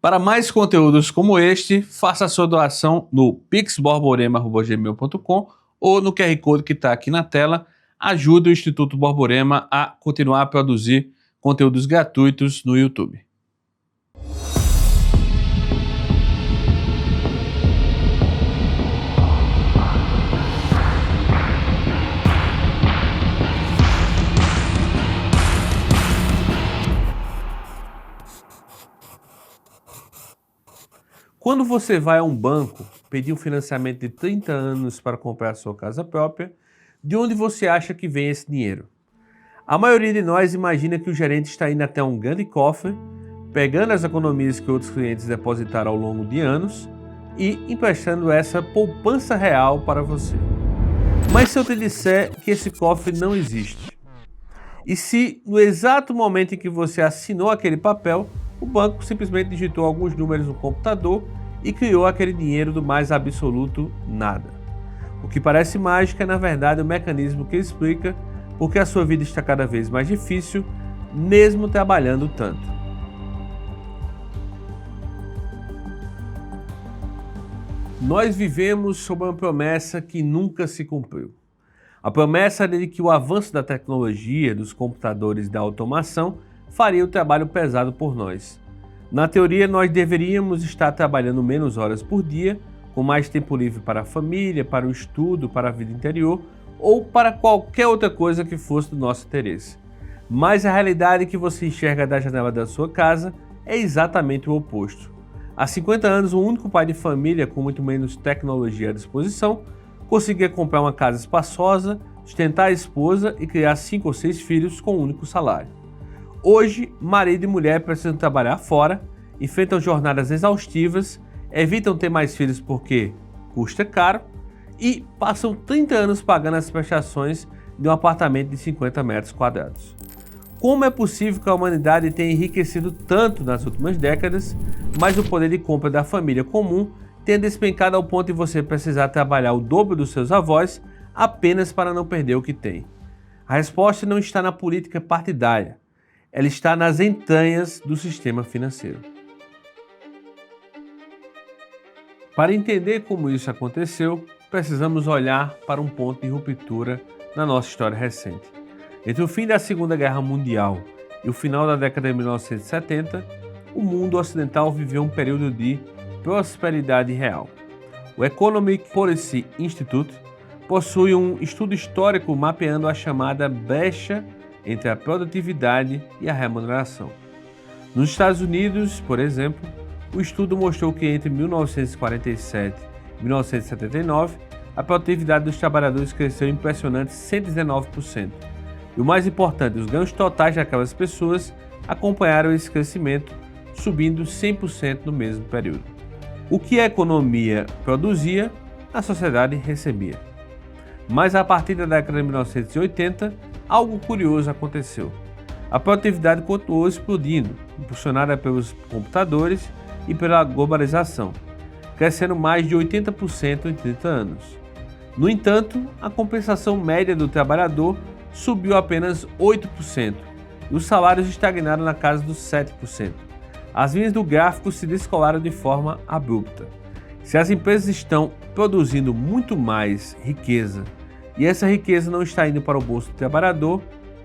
Para mais conteúdos como este, faça a sua doação no pixborborema@gmail.com ou no QR Code que está aqui na tela. Ajude o Instituto Borborema a continuar a produzir conteúdos gratuitos no YouTube. Quando você vai a um banco pedir um financiamento de 30 anos para comprar a sua casa própria, de onde você acha que vem esse dinheiro? A maioria de nós imagina que o gerente está indo até um grande cofre, pegando as economias que outros clientes depositaram ao longo de anos e emprestando essa poupança real para você. Mas se eu te disser que esse cofre não existe? E se no exato momento em que você assinou aquele papel, o banco simplesmente digitou alguns números no computador e criou aquele dinheiro do mais absoluto nada? O que parece mágica é, na verdade, o mecanismo que explica por que a sua vida está cada vez mais difícil, mesmo trabalhando tanto. Nós vivemos sob uma promessa que nunca se cumpriu. A promessa de que o avanço da tecnologia, dos computadores e da automação faria o trabalho pesado por nós. Na teoria, nós deveríamos estar trabalhando menos horas por dia, com mais tempo livre para a família, para o estudo, para a vida interior ou para qualquer outra coisa que fosse do nosso interesse. Mas a realidade que você enxerga da janela da sua casa é exatamente o oposto. Há 50 anos, um único pai de família com muito menos tecnologia à disposição conseguia comprar uma casa espaçosa, sustentar a esposa e criar 5 ou 6 filhos com um único salário. Hoje, marido e mulher precisam trabalhar fora, enfrentam jornadas exaustivas, evitam ter mais filhos porque custa caro e passam 30 anos pagando as prestações de um apartamento de 50 metros quadrados. Como é possível que a humanidade tenha enriquecido tanto nas últimas décadas, mas o poder de compra da família comum tenha despencado ao ponto de você precisar trabalhar o dobro dos seus avós apenas para não perder o que tem? A resposta não está na política partidária. Ela está nas entranhas do sistema financeiro. Para entender como isso aconteceu, precisamos olhar para um ponto de ruptura na nossa história recente. Entre o fim da Segunda Guerra Mundial e o final da década de 1970, o mundo ocidental viveu um período de prosperidade real. O Economic Policy Institute possui um estudo histórico mapeando a chamada brecha entre a produtividade e a remuneração. Nos Estados Unidos, por exemplo, o estudo mostrou que entre 1947 e 1979, a produtividade dos trabalhadores cresceu impressionantes 119%. E o mais importante, os ganhos totais daquelas pessoas acompanharam esse crescimento, subindo 100% no mesmo período. O que a economia produzia, a sociedade recebia. Mas a partir da década de 1980, algo curioso aconteceu. A produtividade continuou explodindo, impulsionada pelos computadores e pela globalização, crescendo mais de 80% em 30 anos. No entanto, a compensação média do trabalhador subiu apenas 8% e os salários estagnaram na casa dos 7%. As linhas do gráfico se descolaram de forma abrupta. Se as empresas estão produzindo muito mais riqueza e essa riqueza não está indo para o bolso do trabalhador,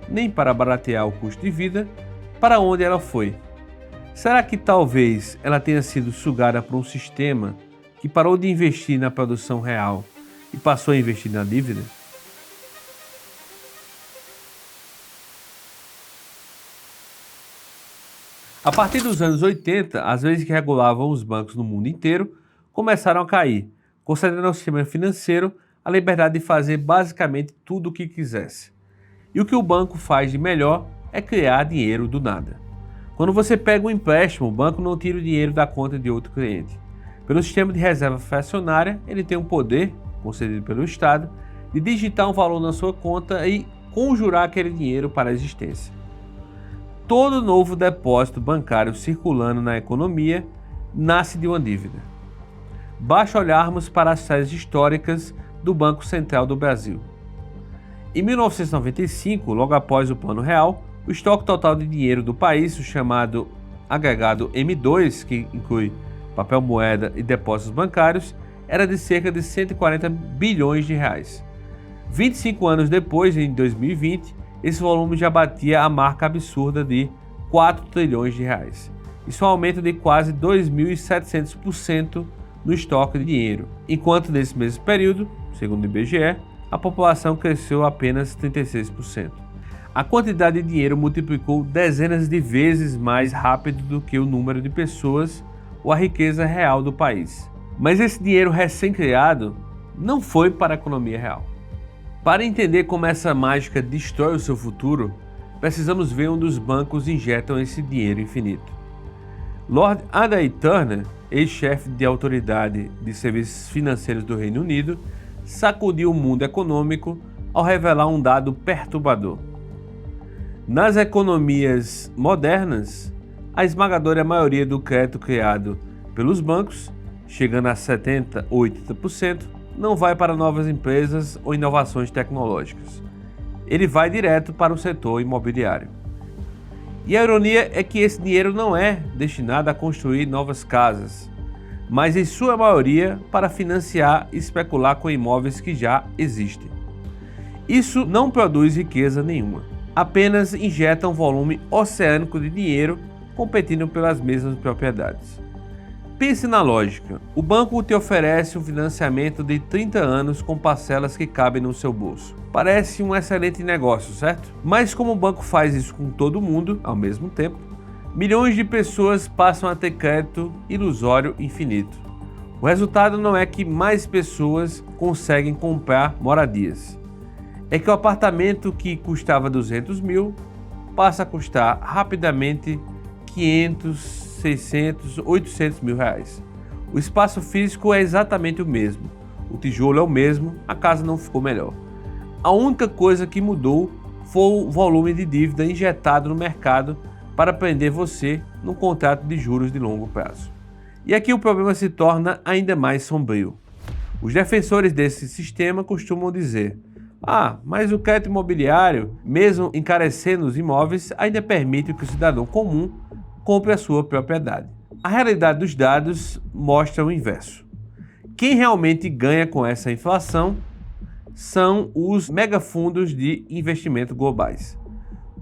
nem para baratear o custo de vida, para onde ela foi? Será que talvez ela tenha sido sugada por um sistema que parou de investir na produção real e passou a investir na dívida? A partir dos anos 80, as leis que regulavam os bancos no mundo inteiro começaram a cair, concedendo ao sistema financeiro a liberdade de fazer basicamente tudo o que quisesse. E o que o banco faz de melhor é criar dinheiro do nada. Quando você pega um empréstimo, o banco não tira o dinheiro da conta de outro cliente. Pelo sistema de reserva fracionária, ele tem o poder, concedido pelo Estado, de digitar um valor na sua conta e conjurar aquele dinheiro para a existência. Todo novo depósito bancário circulando na economia nasce de uma dívida. Basta olharmos para as séries históricas do Banco Central do Brasil. Em 1995, logo após o Plano Real, o estoque total de dinheiro do país, o chamado agregado M2, que inclui papel moeda e depósitos bancários, era de cerca de 140 bilhões de reais. 25 anos depois, em 2020, esse volume já batia a marca absurda de 4 trilhões de reais. Isso é um aumento de quase 2.700% no estoque de dinheiro, enquanto nesse mesmo período, segundo o IBGE, a população cresceu apenas 36%. A quantidade de dinheiro multiplicou dezenas de vezes mais rápido do que o número de pessoas ou a riqueza real do país. Mas esse dinheiro recém-criado não foi para a economia real. Para entender como essa mágica destrói o seu futuro, precisamos ver onde os bancos injetam esse dinheiro infinito. Lord Adair Turner, ex-chefe de autoridade de serviços financeiros do Reino Unido, sacudiu o mundo econômico ao revelar um dado perturbador. Nas economias modernas, a esmagadora maioria do crédito criado pelos bancos, chegando a 70% ou 80%, não vai para novas empresas ou inovações tecnológicas. Ele vai direto para o setor imobiliário. E a ironia é que esse dinheiro não é destinado a construir novas casas, mas em sua maioria para financiar e especular com imóveis que já existem. Isso não produz riqueza nenhuma, apenas injeta um volume oceânico de dinheiro competindo pelas mesmas propriedades. Pense na lógica. O banco te oferece um financiamento de 30 anos com parcelas que cabem no seu bolso. Parece um excelente negócio, certo? Mas como o banco faz isso com todo mundo, ao mesmo tempo, milhões de pessoas passam a ter crédito ilusório infinito. O resultado não é que mais pessoas conseguem comprar moradias. É que o apartamento que custava 200 mil passa a custar rapidamente 500, 600, 800 mil reais. O espaço físico é exatamente o mesmo. O tijolo é o mesmo, a casa não ficou melhor. A única coisa que mudou foi o volume de dívida injetado no mercado para prender você num contrato de juros de longo prazo. E aqui o problema se torna ainda mais sombrio. Os defensores desse sistema costumam dizer: mas o crédito imobiliário, mesmo encarecendo os imóveis, ainda permite que o cidadão comum compre a sua propriedade. A realidade dos dados mostra o inverso. Quem realmente ganha com essa inflação são os megafundos de investimento globais.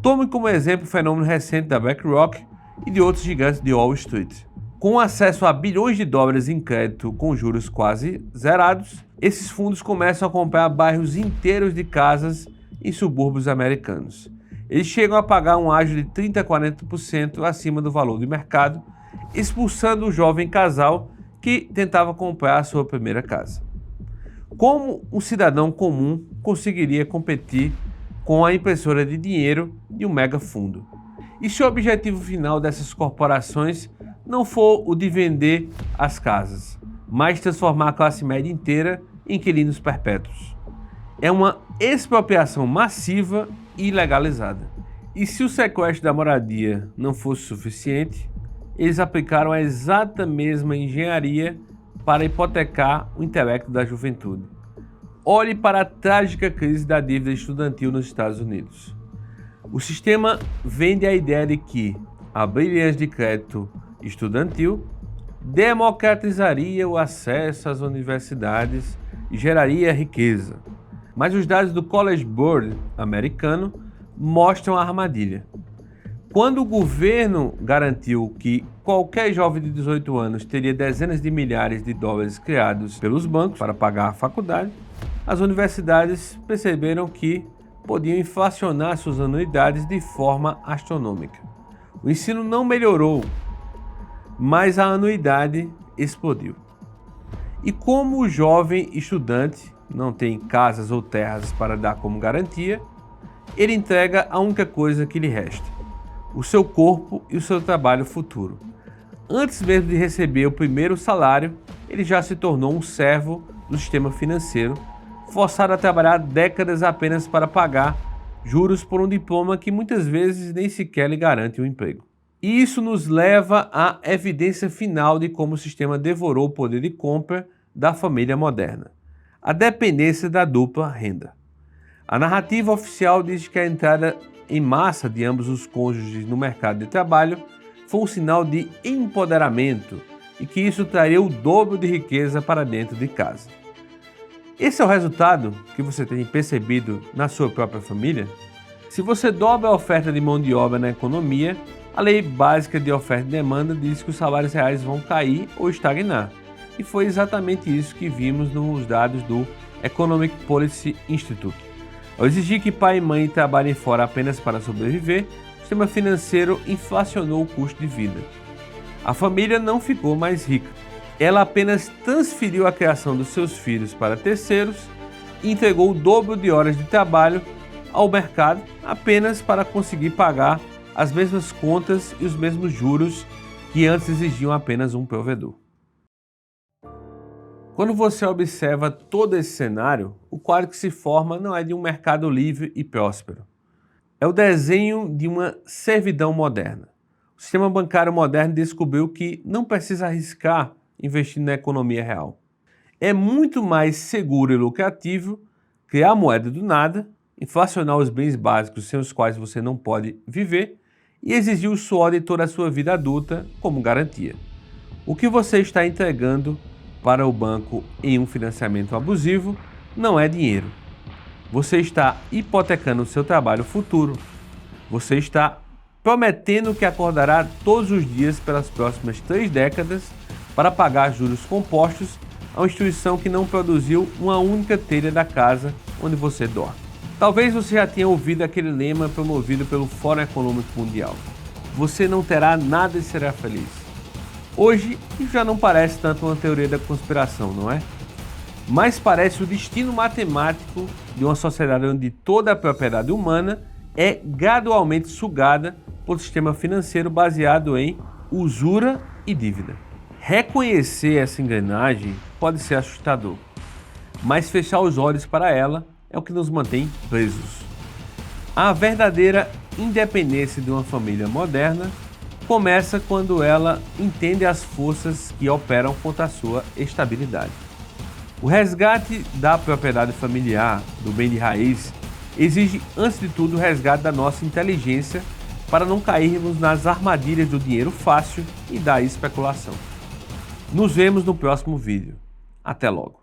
Tome como exemplo o fenômeno recente da BlackRock e de outros gigantes de Wall Street. Com acesso a bilhões de dólares em crédito com juros quase zerados, esses fundos começam a comprar bairros inteiros de casas em subúrbios americanos. Eles chegam a pagar um ágio de 30% a 40% acima do valor de mercado, expulsando o jovem casal que tentava comprar a sua primeira casa. Como um cidadão comum conseguiria competir com a impressora de dinheiro de um mega fundo? E se o objetivo final dessas corporações não for o de vender as casas, mas transformar a classe média inteira em inquilinos perpétuos? É uma expropriação massiva e ilegalizada. E se o sequestro da moradia não fosse suficiente, eles aplicaram a exata mesma engenharia para hipotecar o intelecto da juventude. Olhe para a trágica crise da dívida estudantil nos Estados Unidos. O sistema vende a ideia de que abrir linhas de crédito estudantil democratizaria o acesso às universidades e geraria riqueza. Mas os dados do College Board americano mostram a armadilha. Quando o governo garantiu que qualquer jovem de 18 anos teria dezenas de milhares de dólares criados pelos bancos para pagar a faculdade, as universidades perceberam que podiam inflacionar suas anuidades de forma astronômica. O ensino não melhorou, mas a anuidade explodiu. E como o jovem estudante não tem casas ou terras para dar como garantia, ele entrega a única coisa que lhe resta: o seu corpo e o seu trabalho futuro. Antes mesmo de receber o primeiro salário, ele já se tornou um servo do sistema financeiro, forçado a trabalhar décadas apenas para pagar juros por um diploma que muitas vezes nem sequer lhe garante um emprego. E isso nos leva à evidência final de como o sistema devorou o poder de compra da família moderna: a dependência da dupla renda. A narrativa oficial diz que a entrada em massa de ambos os cônjuges no mercado de trabalho foi um sinal de empoderamento e que isso traria o dobro de riqueza para dentro de casa. Esse é o resultado que você tem percebido na sua própria família? Se você dobra a oferta de mão de obra na economia, a lei básica de oferta e demanda diz que os salários reais vão cair ou estagnar. E foi exatamente isso que vimos nos dados do Economic Policy Institute. Ao exigir que pai e mãe trabalhem fora apenas para sobreviver, o sistema financeiro inflacionou o custo de vida. A família não ficou mais rica. Ela apenas transferiu a criação dos seus filhos para terceiros e entregou o dobro de horas de trabalho ao mercado apenas para conseguir pagar as mesmas contas e os mesmos juros que antes exigiam apenas um provedor. Quando você observa todo esse cenário, o quadro que se forma não é de um mercado livre e próspero. É o desenho de uma servidão moderna. O sistema bancário moderno descobriu que não precisa arriscar investindo na economia real. É muito mais seguro e lucrativo criar moeda do nada, inflacionar os bens básicos sem os quais você não pode viver e exigir o suor de toda a sua vida adulta como garantia. O que você está entregando para o banco em um financiamento abusivo não é dinheiro. Você está hipotecando o seu trabalho futuro. Você está prometendo que acordará todos os dias pelas próximas 3 décadas para pagar juros compostos a uma instituição que não produziu uma única telha da casa onde você dorme. Talvez você já tenha ouvido aquele lema promovido pelo Fórum Econômico Mundial: você não terá nada e será feliz. Hoje, isso já não parece tanto uma teoria da conspiração, não é? Mas parece o destino matemático de uma sociedade onde toda a propriedade humana é gradualmente sugada por um sistema financeiro baseado em usura e dívida. Reconhecer essa engrenagem pode ser assustador, mas fechar os olhos para ela é o que nos mantém presos. A verdadeira independência de uma família moderna começa quando ela entende as forças que operam contra a sua estabilidade. O resgate da propriedade familiar, do bem de raiz, exige, antes de tudo, o resgate da nossa inteligência para não cairmos nas armadilhas do dinheiro fácil e da especulação. Nos vemos no próximo vídeo. Até logo!